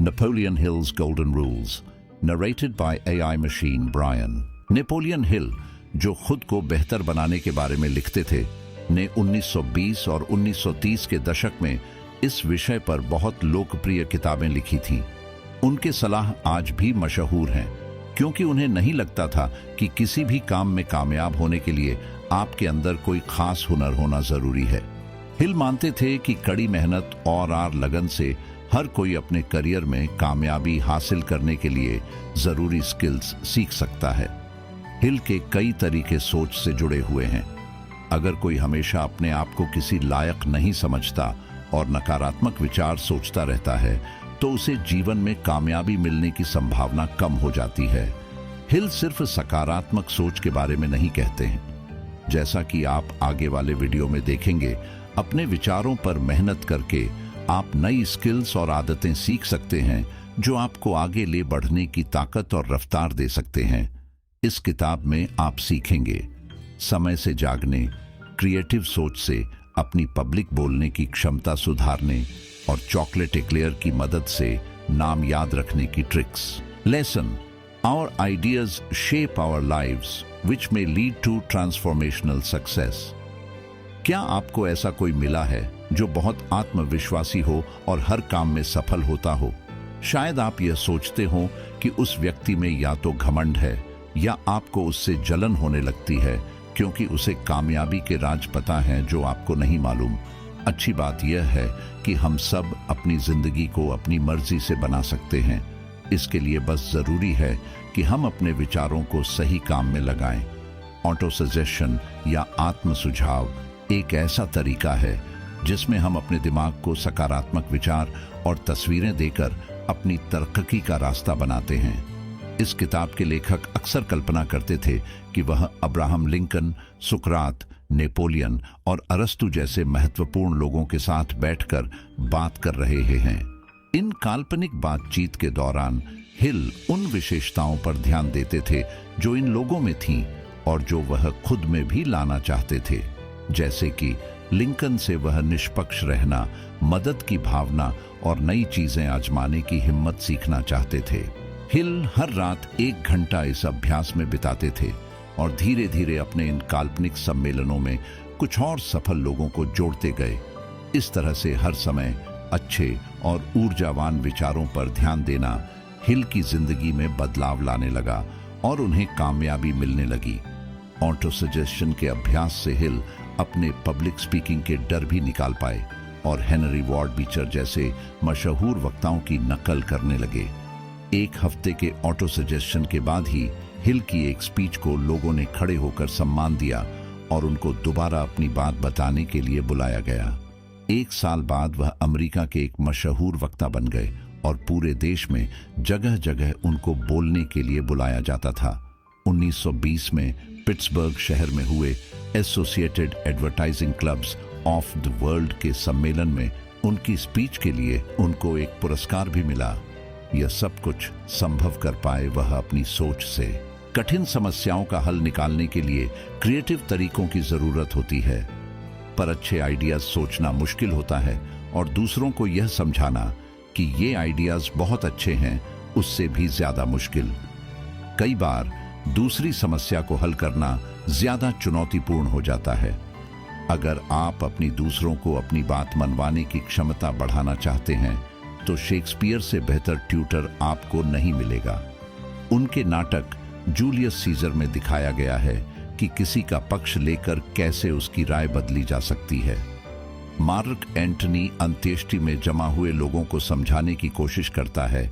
Napoleon Hill's Golden Rules, narrated by AI machine Brian. Napoleon Hill, जो खुद को बेहतर बनाने के बारे में लिखते थे, ने 1920 और 1930 के दशक में इस विषय पर बहुत लोकप्रिय किताबें लिखी थीं। उनके सलाह आज भी मशहूर हैं, क्योंकि उन्हें नहीं लगता था कि किसी भी काम में कामयाब होने के लिए आपके अंदर कोई खास हुनर होना जरूरी है। हिल मानते थे कि कड़ी मेहनत और लगन से हर कोई अपने करियर में कामयाबी हासिल करने के लिए जरूरी स्किल्स सीख सकता है। हिल के कई तरीके सोच से जुड़े हुए हैं। अगर कोई हमेशा अपने आप को किसी लायक नहीं समझता और नकारात्मक विचार सोचता रहता है, तो उसे जीवन में कामयाबी मिलने की संभावना कम हो जाती है। हिल सिर्फ सकारात्मक सोच के बारे में नहीं कहते हैं। जैसा कि आप आगे वाले वीडियो में देखेंगे, अपने विचारों पर मेहनत करके आप नई स्किल्स और आदतें सीख सकते हैं जो आपको आगे ले बढ़ने की ताकत और रफ्तार दे सकते हैं। इस किताब में आप सीखेंगे समय से जागने, क्रिएटिव सोच से अपनी पब्लिक बोलने की क्षमता सुधारने और चॉकलेट एक्लेयर की मदद से नाम याद रखने की tricks. Lesson: our ideas shape our lives which may lead to transformational success. क्या आपको ऐसा कोई मिला है जो बहुत आत्मविश्वासी हो और हर काम में सफल होता हो? शायद आप यह सोचते हो कि उस व्यक्ति में या तो घमंड है या आपको उससे जलन होने लगती है क्योंकि उसे कामयाबी के राज पता हैं जो आपको नहीं मालूम। अच्छी बात यह है कि हम सब अपनी जिंदगी को अपनी मर्जी से बना सकते हैं। इसके लिए बस जरूरी है कि हम अपने विचारों को सही काम में लगाएं। ऑटो सजेशन या आत्म सुझाव एक ऐसा तरीका है जिसमें हम अपने दिमाग को सकारात्मक विचार और तस्वीरें देकर अपनी तरक्की का रास्ता बनाते हैं। इस किताब के लेखक अक्सर कल्पना करते थे कि वह अब्राहम लिंकन, सुकरात, नेपोलियन और अरस्तु जैसे महत्वपूर्ण लोगों के साथ बैठकर बात कर रहे हैं। इन काल्पनिक बातचीत के दौरान हिल उन विशेषताओं पर ध्यान देते थे जो इन लोगों में थीं और जो वह खुद में भी लाना चाहते थे। जैसे कि लिंकन से वह निष्पक्ष रहना, मदद की भावना और नई चीजें आजमाने की हिम्मत सीखना चाहते थे। हिल हर रात 1 घंटा इस अभ्यास में बिताते थे और धीरे धीरे अपने इन काल्पनिक सम्मेलनों में कुछ और सफल लोगों को जोड़ते गए। इस तरह से हर समय अच्छे और ऊर्जावान विचारों पर ध्यान देना हिल की जिंदगी में बदलाव लाने लगा और उन्हें कामयाबी मिलने लगी। ऑटो सजेशन के अभ्यास से हिल अपने पब्लिक स्पीकिंग के डर भी निकाल पाए और हेनरी वार्ड बीचर जैसे मशहूर वक्ताओं की नकल करने लगे। 1 हफ्ते के ऑटो सजेशन के बाद ही हिल की एक स्पीच को लोगों ने खड़े होकर सम्मान दिया और उनको दोबारा अपनी बात बताने के लिए बुलाया गया। 1 साल बाद वह अमेरिका के एक मशहूर वक्ता बन गए और पूरे देश में जगह जगह उनको बोलने के लिए बुलाया जाता था। 1920 में पिट्सबर्ग शहर में हुए associated advertising clubs of the world के सम्मेलन में उनकी स्पीच के लिए उनको एक पुरस्कार भी मिला। यह सब कुछ संभव कर पाए वह अपनी सोच से। कठिन समस्याओं का हल निकालने के लिए क्रिएटिव तरीकों की जरूरत होती है, पर अच्छे आइडियाज सोचना मुश्किल होता है और दूसरों को यह समझाना कि ये आइडियाज बहुत अच्छे हैं उससे भी ज्यादा मुश्किल। कई बार दूसरी समस्या को हल करना ज्यादा चुनौतीपूर्ण हो जाता है। अगर आप अपनी दूसरों को अपनी बात मनवाने की क्षमता बढ़ाना चाहते हैं तो शेक्सपियर से बेहतर ट्यूटर आपको नहीं मिलेगा। उनके नाटक जूलियस सीजर में दिखाया गया है कि किसी का पक्ष लेकर कैसे उसकी राय बदली जा सकती है। मार्क एंटनी अंत्येष्टि में जमा हुए लोगों को समझाने की कोशिश करता है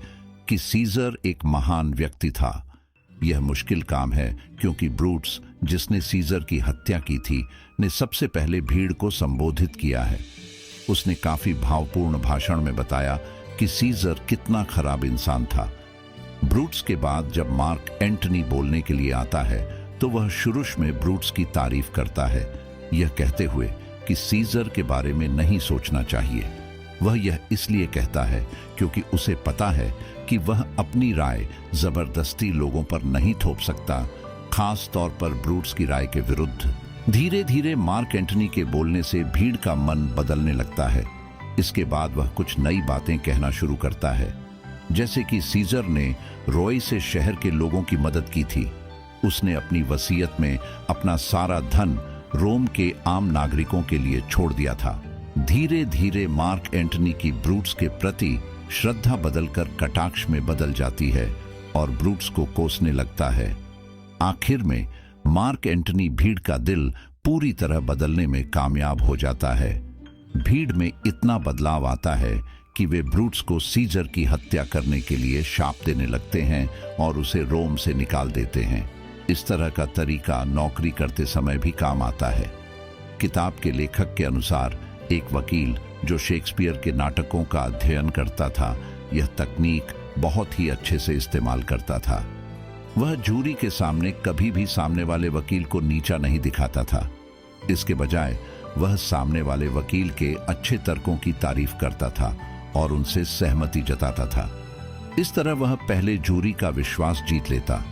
कि सीजर एक महान व्यक्ति था। यह मुश्किल काम है क्योंकि ब्रूट्स, जिसने सीजर की हत्या की थी, ने सबसे पहले भीड़ को संबोधित किया है। उसने काफी भावपूर्ण भाषण में बताया कि सीजर कितना खराब इंसान था। ब्रूट्स के बाद जब मार्क एंटनी बोलने के लिए आता है तो वह शुरू में ब्रूट्स की तारीफ करता है, यह कहते हुए कि सीजर के बारे में नहीं सोचना चाहिए। वह यह इसलिए कहता है क्योंकि उसे पता है कि वह अपनी राय जबरदस्ती लोगों पर नहीं थोप सकता, खास तौर पर ब्रूट्स की राय के विरुद्ध। धीरे धीरे मार्क एंटनी के बोलने से भीड़ का मन बदलने लगता है। इसके बाद वह कुछ नई बातें कहना शुरू करता है। जैसे कि सीजर ने रोय से शहर के लोगों की मदद की थी। उसने अपनी वसीयत में अपना सारा धन रोम के आम नागरिकों के लिए छोड़ दिया था। धीरे धीरे मार्क एंटनी की ब्रूट्स के प्रति श्रद्धा बदलकर कटाक्ष में बदल जाती है और ब्रूट्स को कोसने लगता है। आखिर में मार्क एंटनी भीड़ का दिल पूरी तरह बदलने में कामयाब हो जाता है। भीड़ में इतना बदलाव आता है कि वे ब्रूट्स को सीजर की हत्या करने के लिए शाप देने लगते हैं और उसे रोम से निकाल देते हैं। इस तरह का तरीका नौकरी करते समय भी काम आता है। किताब के लेखक के अनुसार एक वकील जो शेक्सपियर के नाटकों का अध्ययन करता था, यह तकनीक बहुत ही अच्छे से इस्तेमाल करता था। वह जूरी के सामने कभी भी सामने वाले वकील को नीचा नहीं दिखाता था। इसके बजाय वह सामने वाले वकील के अच्छे तर्कों की तारीफ करता था और उनसे सहमति जताता था। इस तरह वह पहले जूरी का विश्वास जीत लेता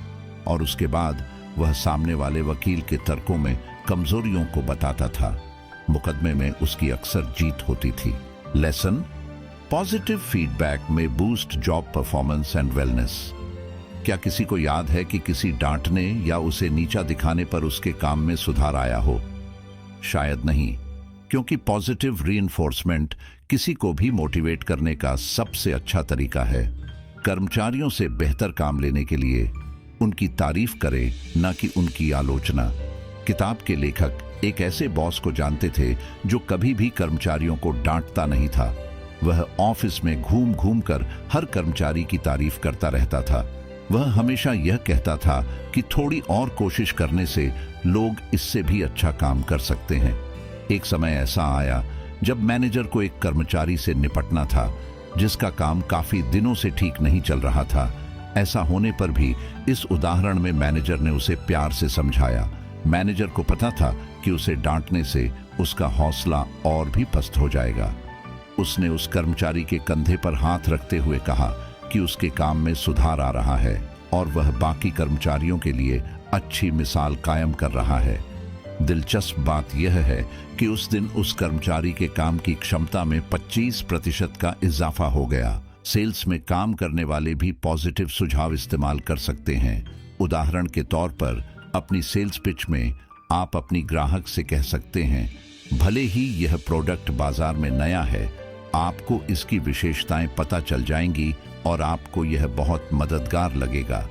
और उसके बाद वह सामने वाले वकील के तर्कों में कमजोरियों को बताता था। मुकदमे में उसकी अक्सर जीत होती थी। लेसन: पॉजिटिव फीडबैक में boost job performance and wellness. क्या किसी को याद है कि किसी डांटने या उसे नीचा दिखाने पर उसके काम में सुधार आया हो? शायद नहीं, क्योंकि पॉजिटिव रीइंफोर्समेंट किसी को भी मोटिवेट करने का सबसे अच्छा तरीका है। कर्मचारियों से बेहतर काम लेने के लिए उनकी तारीफ करें, न कि उनकी आलोचना। किताब के लेखक एक ऐसे बॉस को जानते थे जो कभी भी कर्मचारियों को डांटता नहीं था। वह ऑफिस में घूम घूम कर हर कर्मचारी की तारीफ करता रहता था। वह हमेशा यह कहता था कि थोड़ी और कोशिश करने से लोग इससे भी अच्छा काम कर सकते हैं। एक समय ऐसा आया जब मैनेजर को एक कर्मचारी से निपटना था जिसका काम काफी दिनों से ठीक नहीं चल रहा था। ऐसा होने पर भी इस उदाहरण में मैनेजर ने उसे प्यार से समझाया। मैनेजर को पता था कि उसे डांटने से उसका हौसला और भी पस्त हो जाएगा। उसने उस कर्मचारी के कंधे पर हाथ रखते हुए कहा कि उसके काम में सुधार आ रहा है और वह बाकी कर्मचारियों के लिए अच्छी मिसाल कायम कर रहा है। दिलचस्प बात यह है कि उस दिन उस कर्मचारी के काम की क्षमता में 25% का इजाफा हो गया। सेल्स में काम करने वाले भी पॉजिटिव सुझाव इस्तेमाल कर सकते हैं। उदाहरण के तौर पर अपनी सेल्स पिच में आप अपनी ग्राहक से कह सकते हैं, भले ही यह प्रोडक्ट बाजार में नया है, आपको इसकी विशेषताएं पता चल जाएंगी और आपको यह बहुत मददगार लगेगा।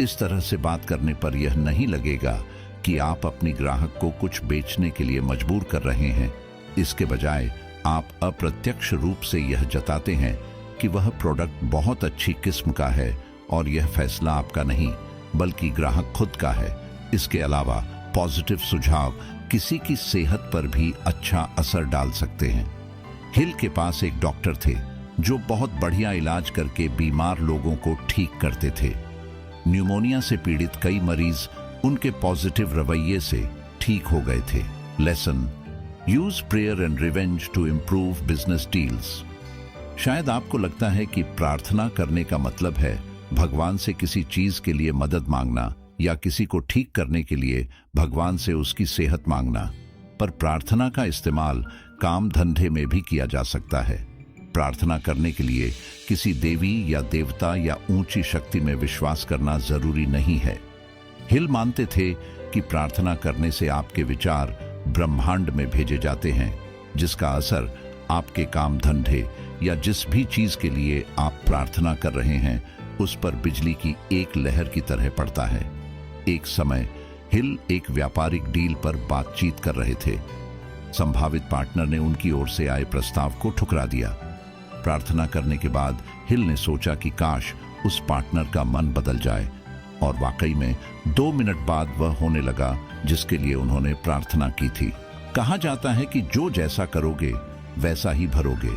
इस तरह से बात करने पर यह नहीं लगेगा कि आप अपनी ग्राहक को कुछ बेचने के लिए मजबूर कर रहे हैं। इसके बजाय आप अप्रत्यक्ष रूप से यह जताते हैं कि वह प्रोडक्ट बहुत अच्छी किस्म का है और यह फैसला आपका नहीं बल्कि ग्राहक खुद का है। इसके अलावा पॉजिटिव सुझाव किसी की सेहत पर भी अच्छा असर डाल सकते हैं। हिल के पास एक डॉक्टर थे जो बहुत बढ़िया इलाज करके बीमार लोगों को ठीक करते थे। न्यूमोनिया से पीड़ित कई मरीज उनके पॉजिटिव रवैये से ठीक हो गए थे। Lesson: use prayer and revenge to improve business deals. शायद आपको लगता है कि प्रार्थना करने का मतलब है भगवान से किसी चीज के लिए मदद मांगना या किसी को ठीक करने के लिए भगवान से उसकी सेहत मांगना, पर प्रार्थना का इस्तेमाल काम धंधे में भी किया जा सकता है। प्रार्थना करने के लिए किसी देवी या देवता या ऊंची शक्ति में विश्वास करना जरूरी नहीं है। हिल मानते थे कि प्रार्थना करने से आपके विचार ब्रह्मांड में भेजे जाते हैं, जिसका असर आपके काम धंधे या जिस भी चीज के लिए आप प्रार्थना कर रहे हैं उस पर बिजली की एक लहर की तरह पड़ता है। एक समय हिल एक व्यापारिक डील पर बातचीत कर रहे थे। संभावित पार्टनर ने उनकी ओर से आए प्रस्ताव को ठुकरा दिया। प्रार्थना करने के बाद हिल ने सोचा कि काश उस पार्टनर का मन बदल जाए, और वाकई में 2 मिनट बाद वह होने लगा जिसके लिए उन्होंने प्रार्थना की थी। कहा जाता है कि जो जैसा करोगे वैसा ही भरोगे,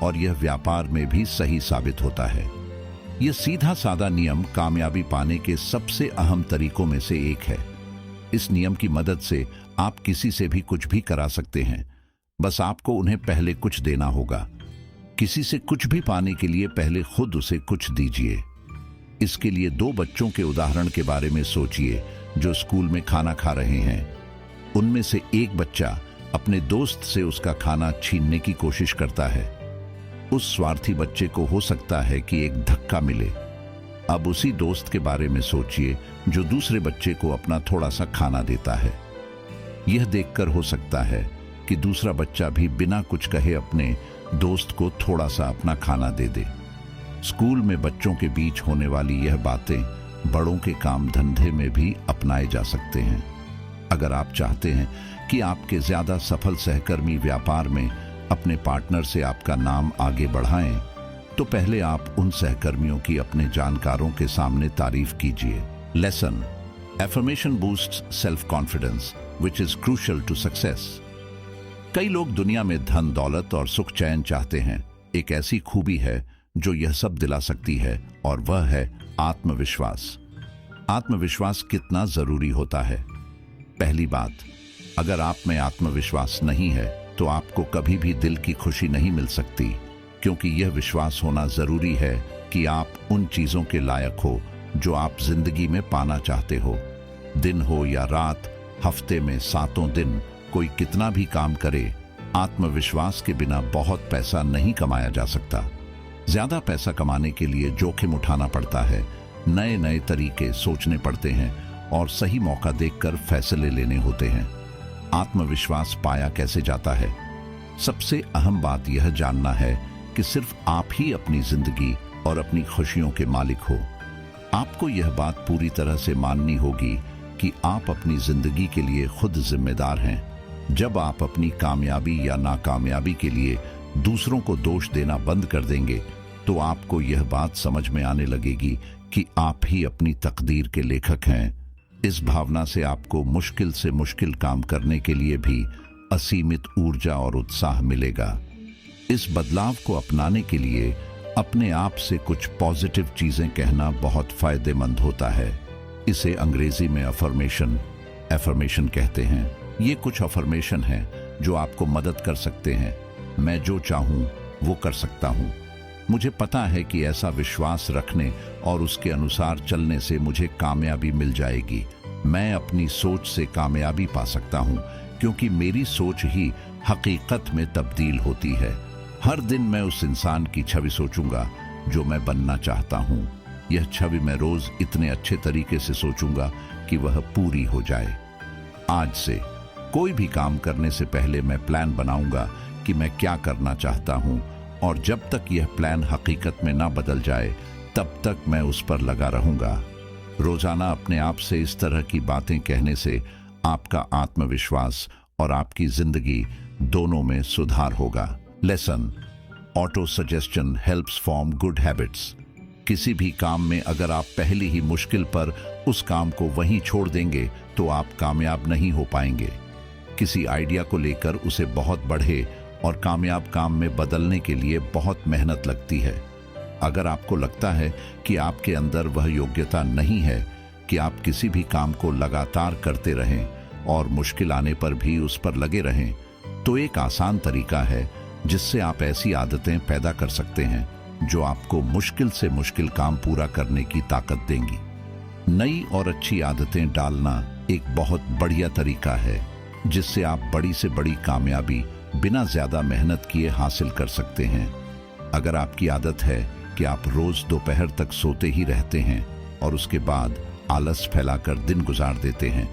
और यह व्यापार में भी सही साबित होता है। यह सीधा साधा नियम कामयाबी पाने के सबसे अहम तरीकों में से एक है। इस नियम की मदद से आप किसी से भी कुछ भी करा सकते हैं, बस आपको उन्हें पहले कुछ देना होगा। किसी से कुछ भी पाने के लिए पहले खुद उसे कुछ दीजिए। इसके लिए 2 बच्चों के उदाहरण के बारे में सोचिए जो स्कूल में खाना खा रहे हैं। उनमें से एक बच्चा अपने दोस्त से उसका खाना छीनने की कोशिश करता है। उस स्वार्थी बच्चे को हो सकता है कि एक धक्का मिले। अब उसी दोस्त के बारे में सोचिए जो दूसरे बच्चे को अपना थोड़ा सा खाना देता है। यह देखकर हो सकता है कि दूसरा बच्चा भी बिना कुछ कहे अपने दोस्त को थोड़ा सा अपना खाना दे दे। स्कूल में बच्चों के बीच होने वाली यह बातें बड़ों के काम धंधे में भी अपनाए जा सकते हैं। अगर आप चाहते हैं कि आपके ज्यादा सफल सहकर्मी व्यापार में अपने पार्टनर से आपका नाम आगे बढ़ाएं, तो पहले आप उन सहकर्मियों की अपने जानकारों के सामने तारीफ कीजिए। Lesson: affirmation boosts self confidence which is crucial to success. कई लोग दुनिया में धन दौलत और सुख चैन चाहते हैं। एक ऐसी खूबी है जो यह सब दिला सकती है, और वह है आत्मविश्वास। आत्मविश्वास कितना जरूरी होता है? पहली बात, अगर आप में आत्मविश्वास नहीं है तो आपको कभी भी दिल की खुशी नहीं मिल सकती, क्योंकि यह विश्वास होना जरूरी है कि आप उन चीजों के लायक हो जो आप जिंदगी में पाना चाहते हो। दिन हो या रात, हफ्ते में 7 दिन कोई कितना भी काम करे, आत्मविश्वास के बिना बहुत पैसा नहीं कमाया जा सकता। ज्यादा पैसा कमाने के लिए जोखिम उठाना पड़ता है, नए नए तरीके सोचने पड़ते हैं और सही मौका देखकर फैसले लेने होते हैं। आत्मविश्वास पाया कैसे जाता है? सबसे अहम बात यह जानना है कि सिर्फ आप ही अपनी जिंदगी और अपनी खुशियों के मालिक हो। आपको यह बात पूरी तरह से माननी होगी कि आप अपनी जिंदगी के लिए खुद जिम्मेदार हैं। जब आप अपनी कामयाबी या नाकामयाबी के लिए दूसरों को दोष देना बंद कर देंगे, तो आपको यह बात समझ में आने लगेगी कि आप ही अपनी तकदीर के लेखक हैं। इस भावना से आपको मुश्किल से मुश्किल काम करने के लिए भी असीमित ऊर्जा और उत्साह मिलेगा। इस बदलाव को अपनाने के लिए अपने आप से कुछ पॉजिटिव चीजें कहना बहुत फायदेमंद होता है। इसे अंग्रेजी में अफर्मेशन कहते हैं। ये कुछ अफर्मेशन हैं जो आपको मदद कर सकते हैं। मैं जो चाहूं वो कर सकता हूं। मुझे पता है कि ऐसा विश्वास रखने और उसके अनुसार चलने से मुझे कामयाबी मिल जाएगी। मैं अपनी सोच से कामयाबी पा सकता हूं, क्योंकि मेरी सोच ही हकीकत में तब्दील होती है। हर दिन मैं उस इंसान की छवि सोचूंगा जो मैं बनना चाहता हूं। यह छवि मैं रोज इतने अच्छे तरीके से सोचूंगा कि वह पूरी हो जाए। आज से कोई भी काम करने से पहले मैं प्लान बनाऊंगा कि मैं क्या करना चाहता हूं, और जब तक यह प्लान हकीकत में ना बदल जाए तब तक मैं उस पर लगा रहूंगा। रोजाना अपने आप से इस तरह की बातें कहने से आपका आत्मविश्वास और आपकी जिंदगी दोनों में सुधार होगा। Lesson: auto suggestion helps form good habits. किसी भी काम में अगर आप पहली ही मुश्किल पर उस काम को वहीं छोड़ देंगे तो आप कामयाब नहीं हो पाएंगे। किसी आइडिया को लेकर उसे बहुत बड़े और कामयाब काम में बदलने के लिए बहुत मेहनत लगती है। अगर आपको लगता है कि आपके अंदर वह योग्यता नहीं है कि आप किसी भी काम को लगातार करते रहें और मुश्किल आने पर भी उस पर लगे रहें, तो एक आसान तरीका है जिससे आप ऐसी आदतें पैदा कर सकते हैं जो आपको मुश्किल से मुश्किल काम पूरा करने की ताकत देंगी। नई और अच्छी आदतें डालना एक बहुत बढ़िया तरीका है जिससे आप बड़ी से बड़ी कामयाबी बिना ज्यादा मेहनत किए हासिल कर सकते हैं। अगर आपकी आदत है कि आप रोज दोपहर तक सोते ही रहते हैं और उसके बाद आलस फैलाकर दिन गुजार देते हैं,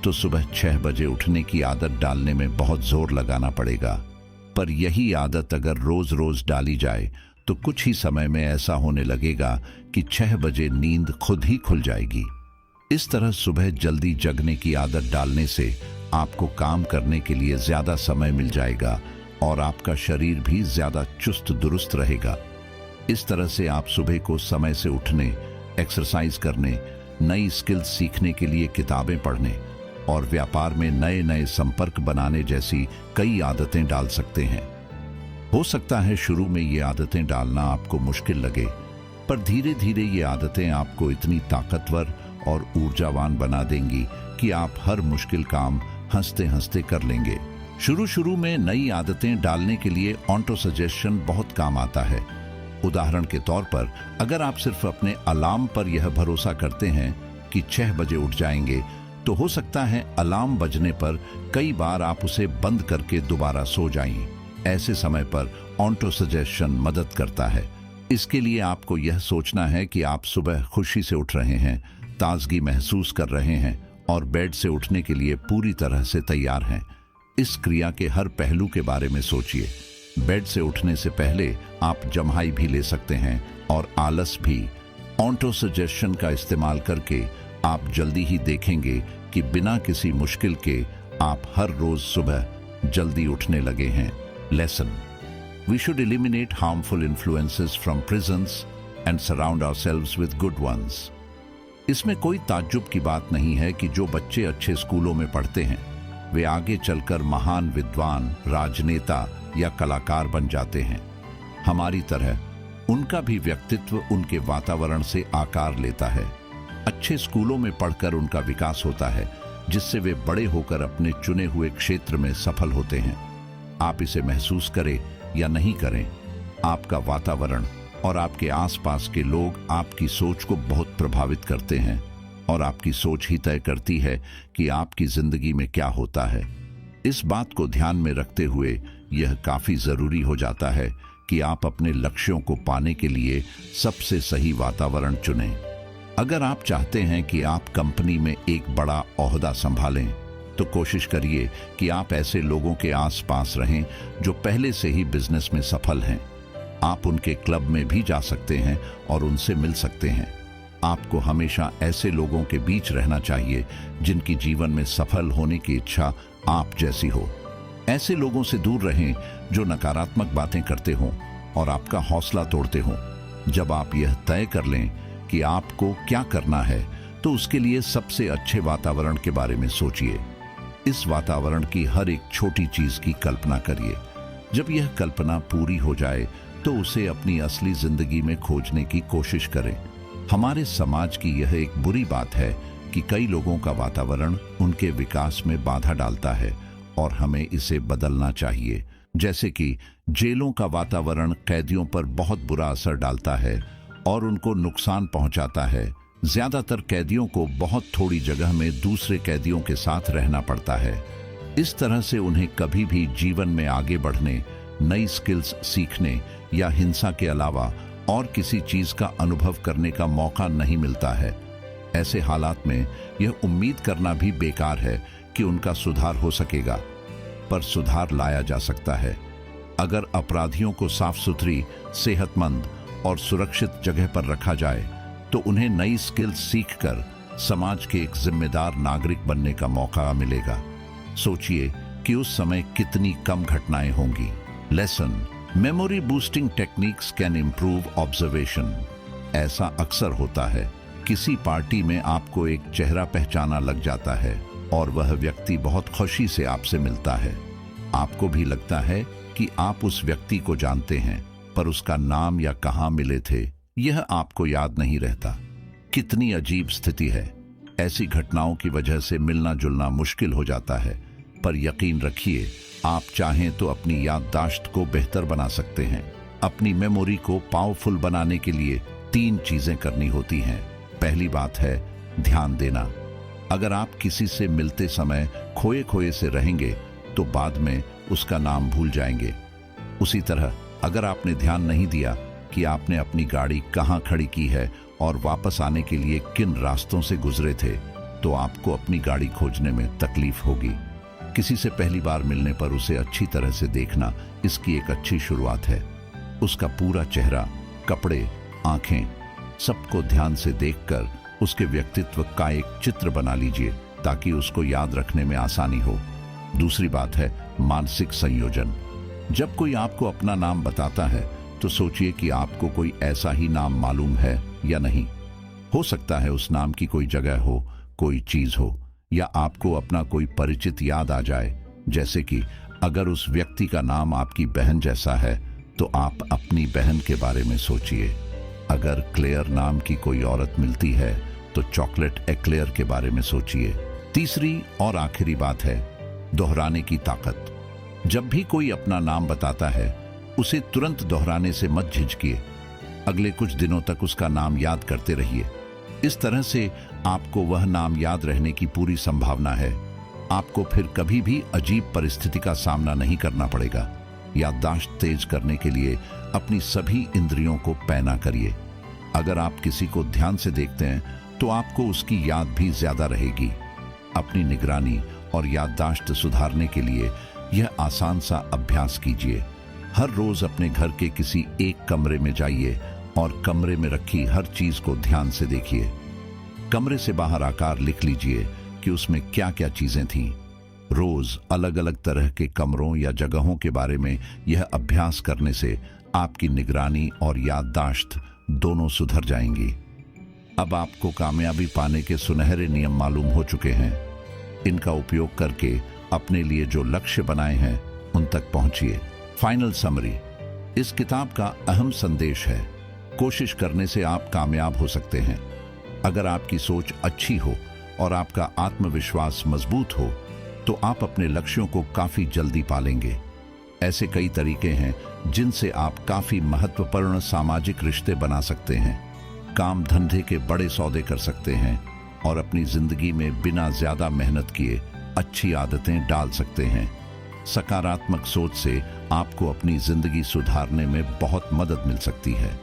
तो सुबह 6 बजे उठने की आदत डालने में बहुत जोर लगाना पड़ेगा। पर यही आदत अगर रोज रोज डाली जाए तो कुछ ही समय में ऐसा होने लगेगा कि 6 बजे नींद खुद ही खुल जाएगी। इस तरह सुबह जल्दी जगने की आदत डालने से आपको काम करने के लिए ज्यादा समय मिल जाएगा और आपका शरीर भी ज्यादा चुस्त दुरुस्त रहेगा। इस तरह से आप सुबह को समय से उठने, एक्सरसाइज करने, नई स्किल्स सीखने के लिए किताबें पढ़ने और व्यापार में नए नए संपर्क बनाने जैसी कई आदतें डाल सकते हैं। हो सकता है शुरू में ये आदतें डालना आपको मुश्किल लगे, पर धीरे धीरे ये आदतें आपको इतनी ताकतवर और ऊर्जावान बना देंगी कि आप हर मुश्किल काम हंसते हंसते कर लेंगे। शुरू में नई आदतें डालने के लिए ऑटो सजेशन बहुत काम आता है। उदाहरण के तौर पर, अगर आप सिर्फ अपने अलार्म पर यह भरोसा करते हैं कि 6 बजे उठ जाएंगे, तो हो सकता है अलार्म बजने पर कई बार आप उसे बंद करके दोबारा सो जाएं। ऐसे समय पर ऑटो सजेशन मदद करता है। इसके लिए आपको यह सोचना है कि आप सुबह खुशी से उठ रहे हैं, ताजगी महसूस कर रहे हैं और बेड से उठने के लिए पूरी तरह से तैयार हैं। इस क्रिया के हर पहलू के बारे में सोचिए। बेड से उठने से पहले आप जम्हाई भी ले सकते हैं और आलस भी। ऑटो सजेशन का इस्तेमाल करके आप जल्दी ही देखेंगे कि बिना किसी मुश्किल के आप हर रोज सुबह जल्दी उठने लगे हैं। Lesson: we should eliminate harmful influences from prisons and surround ourselves with good ones. इसमें कोई ताज्जुब की बात नहीं है कि जो बच्चे अच्छे स्कूलों में पढ़ते हैं वे आगे चलकर महान विद्वान, राजनेता या कलाकार बन जाते हैं। हमारी तरह उनका भी व्यक्तित्व उनके वातावरण से आकार लेता है। अच्छे स्कूलों में पढ़कर उनका विकास होता है, जिससे वे बड़े होकर अपने चुने हुए क्षेत्र में सफल होते हैं। आप इसे महसूस करें या नहीं करें, आपका वातावरण और आपके आसपास के लोग आपकी सोच को बहुत प्रभावित करते हैं और आपकी सोच ही तय करती है कि आपकी जिंदगी में क्या होता है। इस बात को ध्यान में रखते हुए यह काफी जरूरी हो जाता है कि आप अपने लक्ष्यों को पाने के लिए सबसे सही वातावरण चुनें। अगर आप चाहते हैं कि आप कंपनी में एक बड़ा ओहदा संभालें, तो कोशिश करिए कि आप ऐसे लोगों के आसपास रहें जो पहले से ही बिजनेस में सफल हैं। आप उनके क्लब में भी जा सकते हैं और उनसे मिल सकते हैं। आपको हमेशा ऐसे लोगों के बीच रहना चाहिए जिनकी जीवन में सफल होने की इच्छा आप जैसी हो। ऐसे लोगों से दूर रहें जो नकारात्मक बातें करते हों और आपका हौसला तोड़ते हों। जब आप यह तय कर लें कि आपको क्या करना है, तो उसके लिए सबसे अच्छे वातावरण के बारे में सोचिए। इस वातावरण की हर एक छोटी चीज की कल्पना करिए। जब यह कल्पना पूरी हो जाए तो उसे अपनी असली जिंदगी में खोजने की कोशिश करें। हमारे समाज की यह एक बुरी बात है कि कई लोगों का वातावरण उनके विकास में बाधा डालता है और हमें इसे बदलना चाहिए। जैसे कि जेलों का वातावरण कैदियों पर बहुत बुरा असर डालता है और उनको नुकसान पहुंचाता है। ज्यादातर कैदियों को बहुत थोड़ी जगह में दूसरे कैदियों के साथ रहना पड़ता है। इस तरह से उन्हें कभी भी जीवन में आगे बढ़ने, नई स्किल्स सीखने या हिंसा के अलावा और किसी चीज का अनुभव करने का मौका नहीं मिलता है। ऐसे हालात में यह उम्मीद करना भी बेकार है कि उनका सुधार हो सकेगा, पर सुधार लाया जा सकता है अगर अपराधियों को साफ सुथरी, सेहतमंद और सुरक्षित जगह पर रखा जाए, तो उन्हें नई स्किल्स सीखकर समाज के एक जिम्मेदार नागरिक बनने का मौका मिलेगा। सोचिए कि उस समय कितनी कम घटनाएं होंगी। Lesson: memory boosting techniques can improve observation. ऐसा अक्सर होता है, किसी पार्टी में आपको एक चेहरा पहचाना लग जाता है और वह व्यक्ति बहुत खुशी से आपसे मिलता है। आपको भी लगता है कि आप उस व्यक्ति को जानते हैं, पर उसका नाम या कहाँ मिले थे यह आपको याद नहीं रहता। कितनी अजीब स्थिति है। ऐसी घटनाओं की वजह से मिलना जुलना मुश्किल हो जाता है, पर यकीन रखिए, आप चाहें तो अपनी याददाश्त को बेहतर बना सकते हैं। अपनी मेमोरी को पावरफुल बनाने के लिए 3 चीजें करनी होती हैं। पहली बात है ध्यान देना। अगर आप किसी से मिलते समय खोए खोए से रहेंगे तो बाद में उसका नाम भूल जाएंगे। उसी तरह अगर आपने ध्यान नहीं दिया कि आपने अपनी गाड़ी कहाँ खड़ी की है और वापस आने के लिए किन रास्तों से गुजरे थे, तो आपको अपनी गाड़ी खोजने में तकलीफ होगी। किसी से पहली बार मिलने पर उसे अच्छी तरह से देखना इसकी एक अच्छी शुरुआत है। उसका पूरा चेहरा, कपड़े, आंखें, सबको ध्यान से देखकर उसके व्यक्तित्व का एक चित्र बना लीजिए ताकि उसको याद रखने में आसानी हो। दूसरी बात है मानसिक संयोजन। जब कोई आपको अपना नाम बताता है तो सोचिए कि आपको कोई ऐसा ही नाम मालूम है या नहीं। हो सकता है उस नाम की कोई जगह हो, कोई चीज हो, या आपको अपना कोई परिचित याद आ जाए। जैसे कि अगर उस व्यक्ति का नाम आपकी बहन जैसा है तो आप अपनी बहन के बारे में सोचिए। अगर क्लेयर नाम की कोई औरत मिलती है तो चॉकलेट एक्लेयर के बारे में सोचिए। तीसरी और आखिरी बात है दोहराने की ताकत। जब भी कोई अपना नाम बताता है उसे तुरंत दोहराने से मत झिझकिए। अगले कुछ दिनों तक उसका नाम याद करते रहिए। इस तरह से आपको वह नाम याद रहने की पूरी संभावना है। आपको फिर कभी भी अजीब परिस्थिति का सामना नहीं करना पड़ेगा। याददाश्त तेज करने के लिए अपनी सभी इंद्रियों को पैना करिए। अगर आप किसी को ध्यान से देखते हैं तो आपको उसकी याद भी ज्यादा रहेगी। अपनी निगरानी और याददाश्त सुधारने के लिए यह आसान सा अभ्यास कीजिए। हर रोज अपने घर के किसी एक कमरे में जाइए और कमरे में रखी हर चीज को ध्यान से देखिए। कमरे से बाहर आकार लिख लीजिए कि उसमें क्या क्या चीजें थीं। रोज अलग अलग तरह के कमरों या जगहों के बारे में यह अभ्यास करने से आपकी निगरानी और याददाश्त दोनों सुधर जाएंगी। अब आपको कामयाबी पाने के सुनहरे नियम मालूम हो चुके हैं। इनका उपयोग करके अपने लिए जो लक्ष्य बनाए हैं उन तक पहुंचिए। फाइनल समरी, इस किताब का अहम संदेश है, कोशिश करने से आप कामयाब हो सकते हैं। अगर आपकी सोच अच्छी हो और आपका आत्मविश्वास मजबूत हो तो आप अपने लक्ष्यों को काफी जल्दी पालेंगे। ऐसे कई तरीके हैं जिनसे आप काफी महत्वपूर्ण सामाजिक रिश्ते बना सकते हैं, काम धंधे के बड़े सौदे कर सकते हैं और अपनी जिंदगी में बिना ज्यादा मेहनत किए अच्छी आदतें डाल सकते हैं। सकारात्मक सोच से आपको अपनी जिंदगी सुधारने में बहुत मदद मिल सकती है।